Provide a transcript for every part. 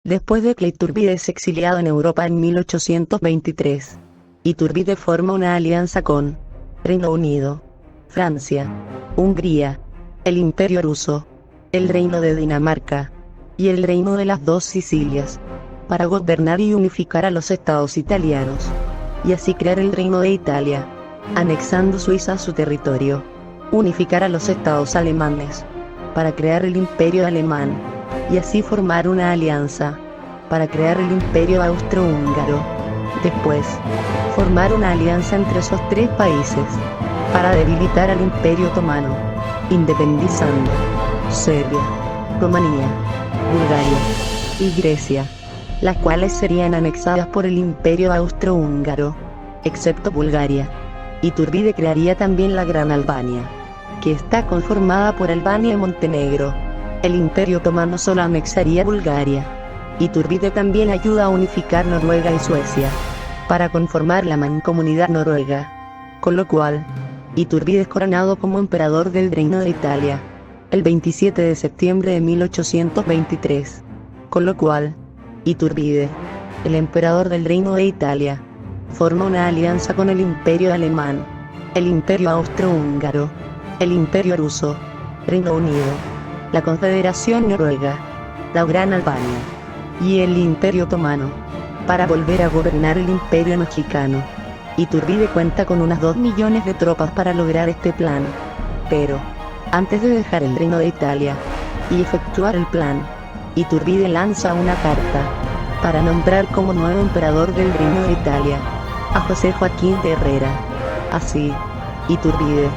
Después de que Iturbide es exiliado en Europa en 1823, Iturbide forma una alianza con Reino Unido, Francia, Hungría, el Imperio Ruso, el Reino de Dinamarca y el Reino de las Dos Sicilias, para gobernar y unificar a los estados italianos, y así crear el Reino de Italia, anexando Suiza a su territorio, unificar a los estados alemanes, para crear el Imperio Alemán, y así formar una alianza, para crear el Imperio Austrohúngaro. Después, formar una alianza entre esos tres países, para debilitar al Imperio Otomano, independizando Serbia, Rumanía, Bulgaria y Grecia, las cuales serían anexadas por el Imperio Austrohúngaro, excepto Bulgaria. Iturbide crearía también la Gran Albania, que está conformada por Albania y Montenegro. El Imperio Otomano solo anexaría Bulgaria. Iturbide también ayuda a unificar Noruega y Suecia, para conformar la Mancomunidad Noruega, con lo cual, Iturbide es coronado como emperador del Reino de Italia, el 27 de septiembre de 1823, con lo cual, Iturbide, el emperador del Reino de Italia, forma una alianza con el Imperio Alemán, el Imperio Austrohúngaro, el Imperio Ruso, Reino Unido, la Confederación Noruega, la Gran Albania y el Imperio Otomano, para volver a gobernar el Imperio Mexicano. Iturbide cuenta con unas 2 millones de tropas para lograr este plan, pero, antes de dejar el Reino de Italia y efectuar el plan, Iturbide lanza una carta, para nombrar como nuevo emperador del Reino de Italia, a José Joaquín de Herrera. Así, Iturbide,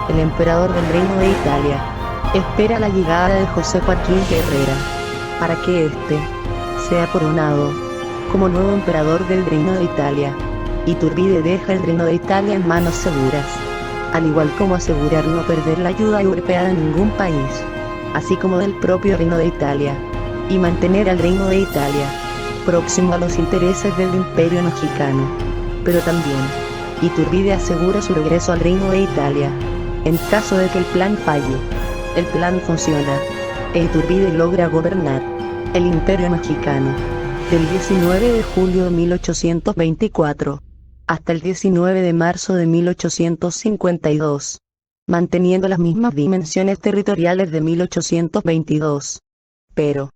el emperador del Reino de Italia, espera la llegada de José Joaquín de Herrera, para que éste sea coronado como nuevo emperador del Reino de Italia. Iturbide deja el Reino de Italia en manos seguras, al igual como asegurar no perder la ayuda europea de ningún país, así como del propio Reino de Italia, y mantener al Reino de Italia próximo a los intereses del Imperio Mexicano. Pero también, Iturbide asegura su regreso al Reino de Italia, en caso de que el plan falle. El plan funciona, e Iturbide logra gobernar el Imperio Mexicano, del 19 de julio de 1824, hasta el 19 de marzo de 1852, manteniendo las mismas dimensiones territoriales de 1822. Pero,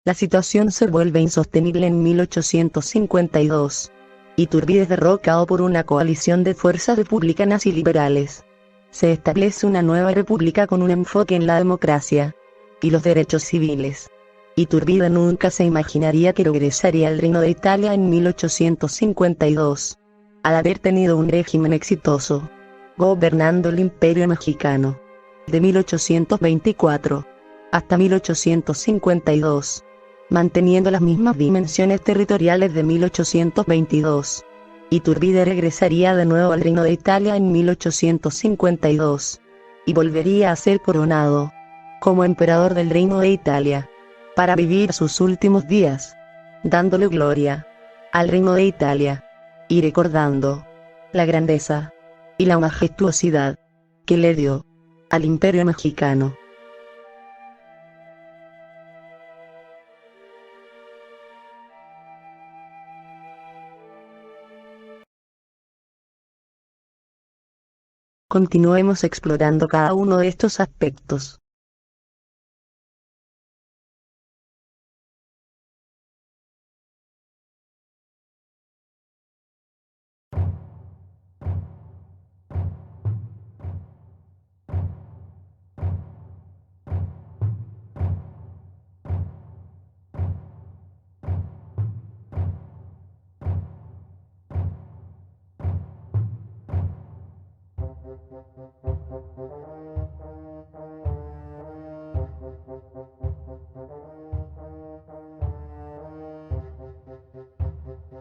la situación se vuelve insostenible en 1852. Iturbide es derrocado por una coalición de fuerzas republicanas y liberales. Se establece una nueva república con un enfoque en la democracia y los derechos civiles. Iturbide nunca se imaginaría que regresaría al Reino de Italia en 1852, al haber tenido un régimen exitoso, gobernando el Imperio Mexicano, de 1824 hasta 1852, manteniendo las mismas dimensiones territoriales de 1822. Iturbide regresaría de nuevo al Reino de Italia en 1852, y volvería a ser coronado como emperador del Reino de Italia, para vivir sus últimos días, dándole gloria al Reino de Italia, y recordando la grandeza y la majestuosidad que le dio al Imperio Mexicano. Continuemos explorando cada uno de estos aspectos.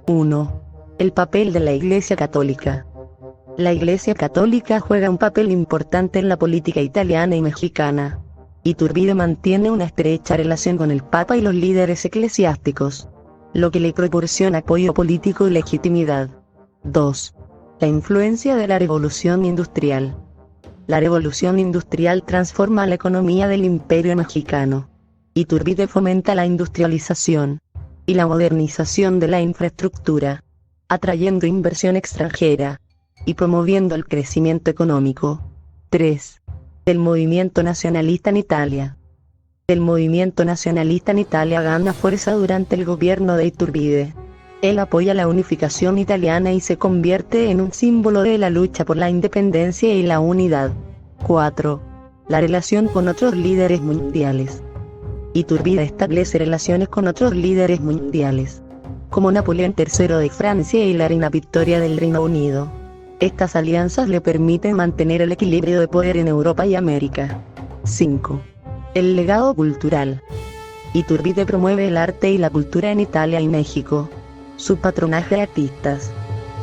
Uno. El papel de la Iglesia Católica. La Iglesia Católica juega un papel importante en la política italiana y mexicana. Iturbide mantiene una estrecha relación con el Papa y los líderes eclesiásticos, lo que le proporciona apoyo político y legitimidad. 2. La influencia de la Revolución Industrial. La Revolución Industrial transforma la economía del Imperio Mexicano. Iturbide fomenta la industrialización y la modernización de la infraestructura, atrayendo inversión extranjera y promoviendo el crecimiento económico. 3. El movimiento nacionalista en Italia. El movimiento nacionalista en Italia gana fuerza durante el gobierno de Iturbide. Él apoya la unificación italiana y se convierte en un símbolo de la lucha por la independencia y la unidad. 4. La relación con otros líderes mundiales. Iturbide establece relaciones con otros líderes mundiales, como Napoleón III de Francia y la reina Victoria del Reino Unido. Estas alianzas le permiten mantener el equilibrio de poder en Europa y América. 5. El legado cultural. Iturbide promueve el arte y la cultura en Italia y México. Su patronaje de artistas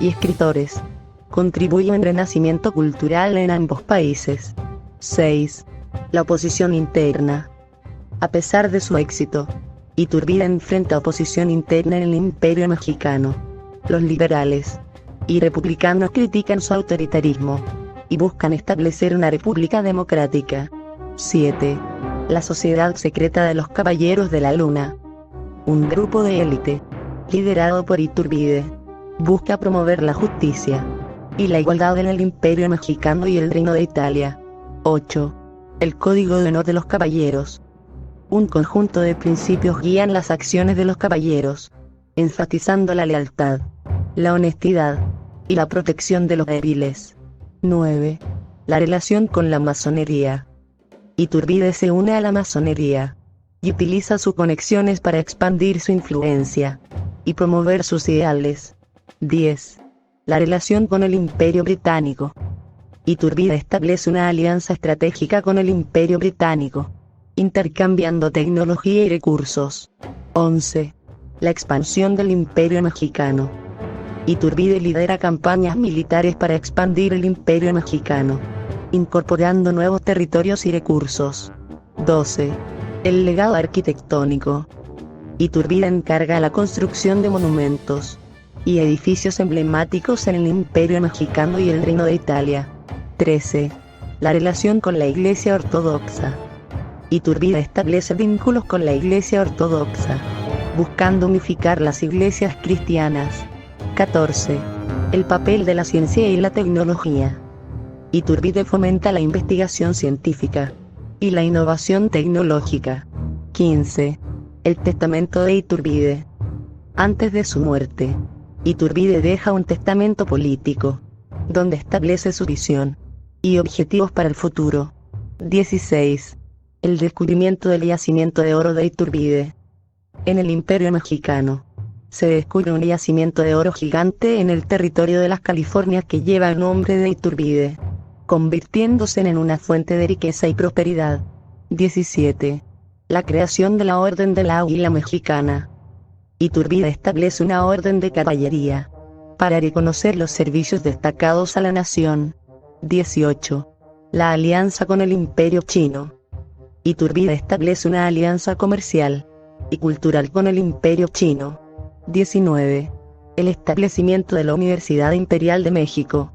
y escritores contribuye al renacimiento cultural en ambos países. 6. La oposición interna. A pesar de su éxito, Iturbide enfrenta oposición interna en el Imperio Mexicano. Los liberales y republicanos critican su autoritarismo y buscan establecer una república democrática. 7. La Sociedad Secreta de los Caballeros de la Luna. Un grupo de élite, liderado por Iturbide, busca promover la justicia y la igualdad en el Imperio Mexicano y el Reino de Italia. 8. El Código de Honor de los Caballeros. Un conjunto de principios guían las acciones de los caballeros, enfatizando la lealtad, la honestidad y la protección de los débiles. 9. La relación con la masonería. Iturbide se une a la masonería y utiliza sus conexiones para expandir su influencia y promover sus ideales. 10. La relación con el Imperio Británico. Iturbide establece una alianza estratégica con el Imperio Británico, intercambiando tecnología y recursos. 11. La expansión del Imperio Mexicano. Iturbide lidera campañas militares para expandir el Imperio Mexicano, incorporando nuevos territorios y recursos. 12. El legado arquitectónico. Iturbide encarga la construcción de monumentos y edificios emblemáticos en el Imperio Mexicano y el Reino de Italia. 13. La relación con la Iglesia Ortodoxa. Iturbide establece vínculos con la Iglesia Ortodoxa, buscando unificar las iglesias cristianas. 14. El papel de la ciencia y la tecnología. Iturbide fomenta la investigación científica y la innovación tecnológica. 15. El testamento de Iturbide. Antes de su muerte, Iturbide deja un testamento político, donde establece su visión y objetivos para el futuro. 16. El descubrimiento del yacimiento de oro de Iturbide. En el Imperio Mexicano, se descubre un yacimiento de oro gigante en el territorio de las Californias que lleva el nombre de Iturbide, convirtiéndose en una fuente de riqueza y prosperidad. 17. La creación de la Orden del Águila Mexicana. Iturbide establece una orden de caballería para reconocer los servicios destacados a la nación. 18. La alianza con el Imperio Chino. Iturbide establece una alianza comercial y cultural con el Imperio Chino. 19. El establecimiento de la Universidad Imperial de México.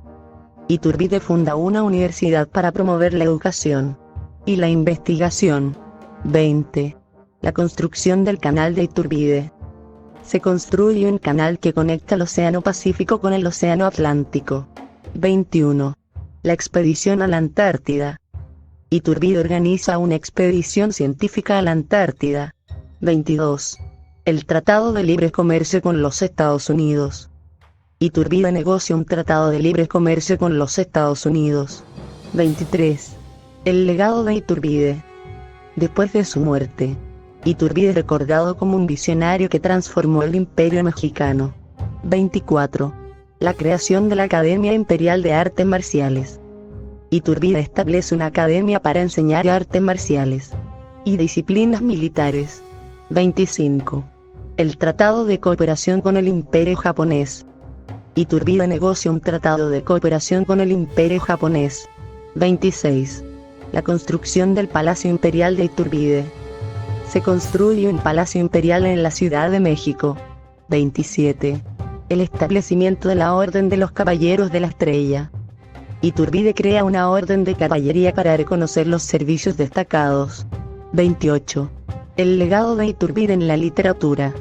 Iturbide funda una universidad para promover la educación y la investigación. 20. La construcción del canal de Iturbide. Se construye un canal que conecta el Océano Pacífico con el Océano Atlántico. 21. La expedición a la Antártida. Iturbide organiza una expedición científica a la Antártida. 22. El Tratado de Libre Comercio con los Estados Unidos. Iturbide negocia un tratado de libre comercio con los Estados Unidos. 23. El legado de Iturbide. Después de su muerte, Iturbide es recordado como un visionario que transformó el Imperio Mexicano. 24. La creación de la Academia Imperial de Artes Marciales. Iturbide establece una academia para enseñar artes marciales y disciplinas militares. 25. El Tratado de Cooperación con el Imperio Japonés. Iturbide negocia un tratado de cooperación con el Imperio Japonés. 26. La construcción del Palacio Imperial de Iturbide. Se construye un Palacio Imperial en la Ciudad de México. 27. El establecimiento de la Orden de los Caballeros de la Estrella. Iturbide crea una orden de caballería para reconocer los servicios destacados. 28. El legado de Iturbide en la literatura.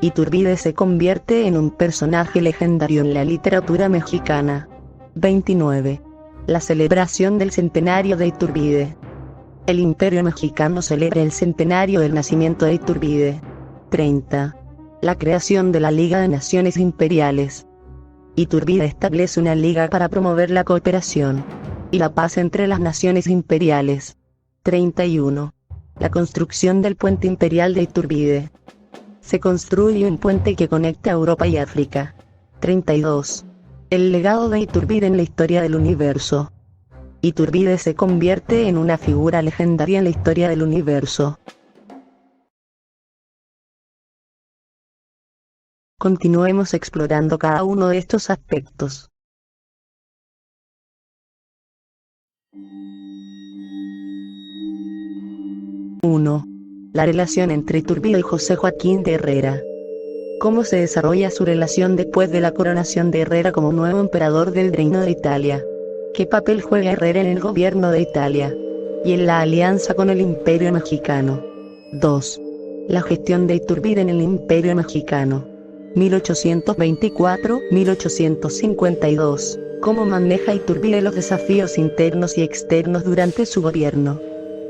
Iturbide se convierte en un personaje legendario en la literatura mexicana. 29. La celebración del centenario de Iturbide. El Imperio Mexicano celebra el centenario del nacimiento de Iturbide. 30. La creación de la Liga de Naciones Imperiales. Iturbide establece una liga para promover la cooperación y la paz entre las naciones imperiales. 31. La construcción del puente imperial de Iturbide. Se construye un puente que conecta Europa y África. 32. El legado de Iturbide en la historia del universo. Iturbide se convierte en una figura legendaria en la historia del universo. Continuemos explorando cada uno de estos aspectos. 1. La relación entre Iturbide y José Joaquín de Herrera. ¿Cómo se desarrolla su relación después de la coronación de Herrera como nuevo emperador del Reino de Italia? ¿Qué papel juega Herrera en el gobierno de Italia y en la alianza con el Imperio Mexicano? 2. La gestión de Iturbide en el Imperio Mexicano. 1824-1852. ¿Cómo maneja Iturbide los desafíos internos y externos durante su gobierno?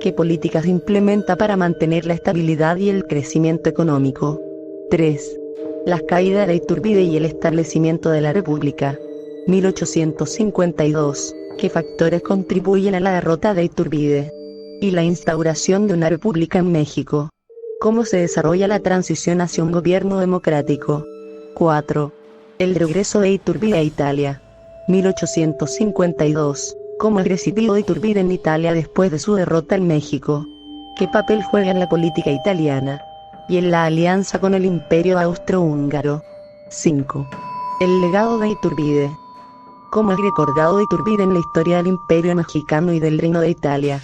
¿Qué políticas implementa para mantener la estabilidad y el crecimiento económico? 3. La caída de Iturbide y el establecimiento de la República. 1852. ¿Qué factores contribuyen a la derrota de Iturbide y la instauración de una república en México? ¿Cómo se desarrolla la transición hacia un gobierno democrático? 4. El regreso de Iturbide a Italia. 1852. ¿Cómo es recibido Iturbide en Italia después de su derrota en México? ¿Qué papel juega en la política italiana y en la alianza con el Imperio Austrohúngaro? 5. El legado de Iturbide. ¿Cómo es recordado Iturbide en la historia del Imperio Mexicano y del Reino de Italia?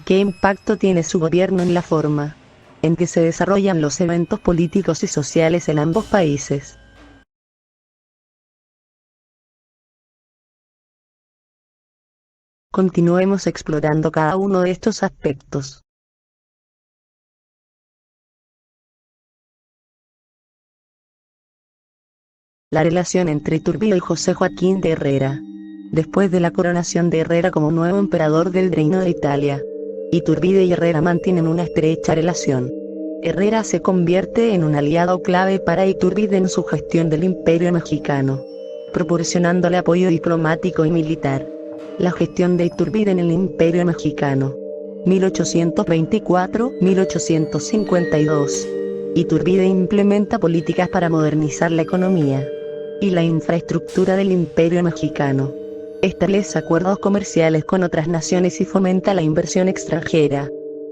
¿Qué impacto tiene su gobierno en la forma en que se desarrollan los eventos políticos y sociales en ambos países? Continuemos explorando cada uno de estos aspectos. La relación entre Iturbide y José Joaquín de Herrera. Después de la coronación de Herrera como nuevo emperador del Reino de Italia, Iturbide y Herrera mantienen una estrecha relación. Herrera se convierte en un aliado clave para Iturbide en su gestión del Imperio Mexicano, proporcionándole apoyo diplomático y militar. La gestión de Iturbide en el Imperio Mexicano. 1824-1852. Iturbide implementa políticas para modernizar la economía y la infraestructura del Imperio Mexicano. Establece acuerdos comerciales con otras naciones y fomenta la inversión extranjera.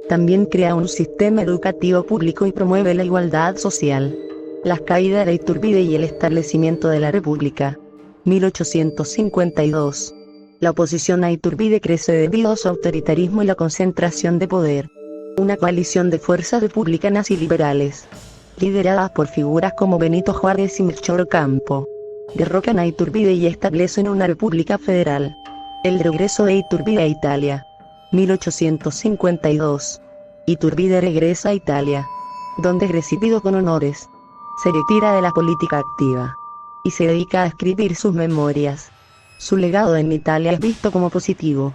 También crea un sistema educativo público y promueve la igualdad social. La caída de Iturbide y el establecimiento de la República. 1852. La oposición a Iturbide crece debido a su autoritarismo y la concentración de poder. Una coalición de fuerzas republicanas y liberales, lideradas por figuras como Benito Juárez y Melchor Ocampo, derrocan a Iturbide y establecen una república federal. El regreso de Iturbide a Italia. 1852. Iturbide regresa a Italia, donde es recibido con honores. Se retira de la política activa y se dedica a escribir sus memorias. Su legado en Italia es visto como positivo,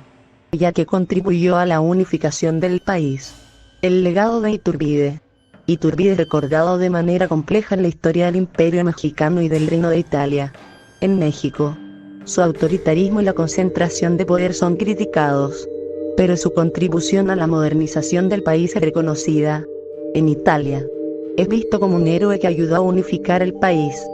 ya que contribuyó a la unificación del país. El legado de Iturbide. Iturbide es recordado de manera compleja en la historia del Imperio Mexicano y del Reino de Italia. En México, su autoritarismo y la concentración de poder son criticados, pero su contribución a la modernización del país es reconocida. En Italia, es visto como un héroe que ayudó a unificar el país.